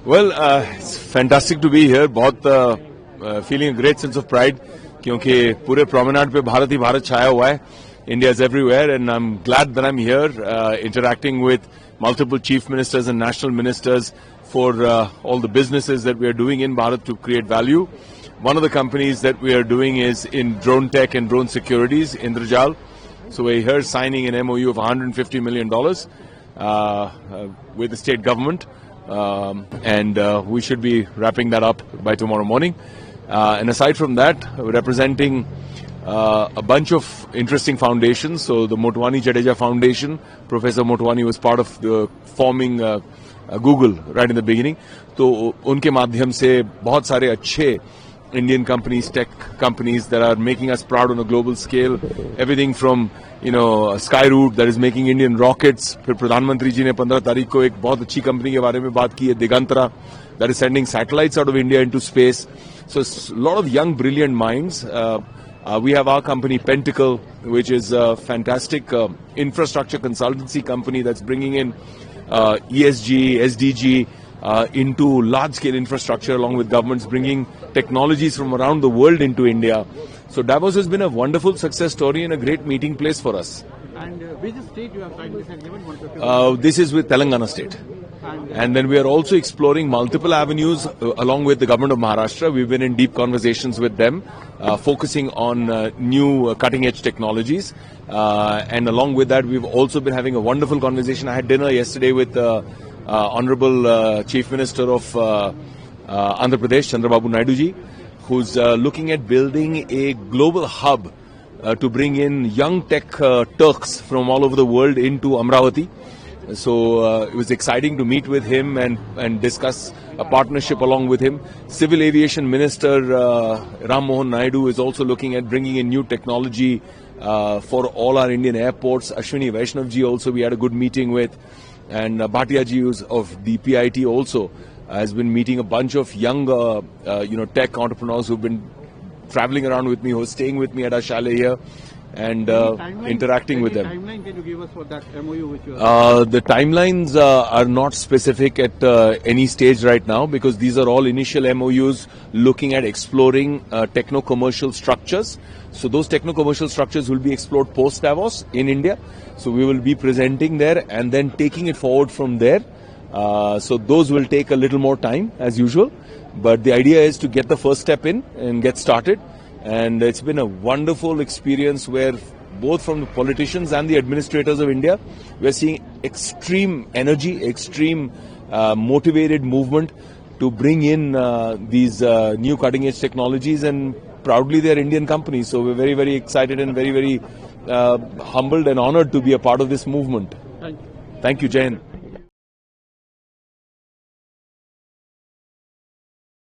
Well, it's fantastic to be here. बहुत feeling a great sense of pride क्योंकि पूरे promenade पे भारत ही भारत छाया हुआ है. India is everywhere, and I'm glad that I'm here interacting with multiple chief ministers and national ministers for all the businesses that we are doing in Bharat to create value. One of the companies that we are doing is in drone tech and drone securities, Indrajal. So we're here signing an MOU of $150 million with the state government. And we should be wrapping that up by tomorrow morning. And aside from that, we're representing a bunch of interesting foundations. So the Motwani Jadeja Foundation, Professor Motwani was part of the forming Google right in the beginning. So उनके माध्यम से बहुत सारे अच्छे Indian companies, tech companies that are making us proud on a global scale. Everything from, Skyroot that is making Indian rockets. फिर प्रधानमंत्री जी ने 15 तारीख को एक बहुत अच्छी कंपनी के बारे में बात की है, Digantara, that is sending satellites out of India into space. So a lot of young, brilliant minds. We have our company Pentacle, which is a fantastic infrastructure consultancy company that's bringing in ESG, SDG, into large-scale infrastructure along with governments bringing technologies from around the world into India. So Davos has been a wonderful success story and a great meeting place for us. And which state you have signed this agreement? This is with Telangana state. And then we are also exploring multiple avenues along with the government of Maharashtra. We've been in deep conversations with them, focusing on new cutting-edge technologies. And along with that, we've also been having a wonderful conversation. I had dinner yesterday with Honorable Chief Minister of Andhra Pradesh, Chandrababu Naidu ji, who's looking at building a global hub to bring in young tech Turks from all over the world into Amravati. So it was exciting to meet with him and discuss a partnership along with him. Civil Aviation Minister Ram Mohan Naidu is also looking at bringing in new technology for all our Indian airports. Ashwini Vaishnav ji also we had a good meeting with. And Bhatia ji of the PIT also has been meeting a bunch of young, tech entrepreneurs who've been traveling around with me, who are staying with me at our chalet here, and interacting with them. Timeline can you give us for that MOU which you are? The timelines are not specific at any stage right now because these are all initial MOUs looking at exploring techno-commercial structures. So those techno-commercial structures will be explored post-Davos in India. So we will be presenting there and then taking it forward from there. So those will take a little more time as usual. But the idea is to get the first step in and get started. And it's been a wonderful experience where both from the politicians and the administrators of India, we're seeing extreme energy, extreme motivated movement to bring in these new cutting-edge technologies, and proudly they're Indian companies. So we're very, very excited and very, very humbled and honored to be a part of this movement. Thank you. Thank you, Jai Hind.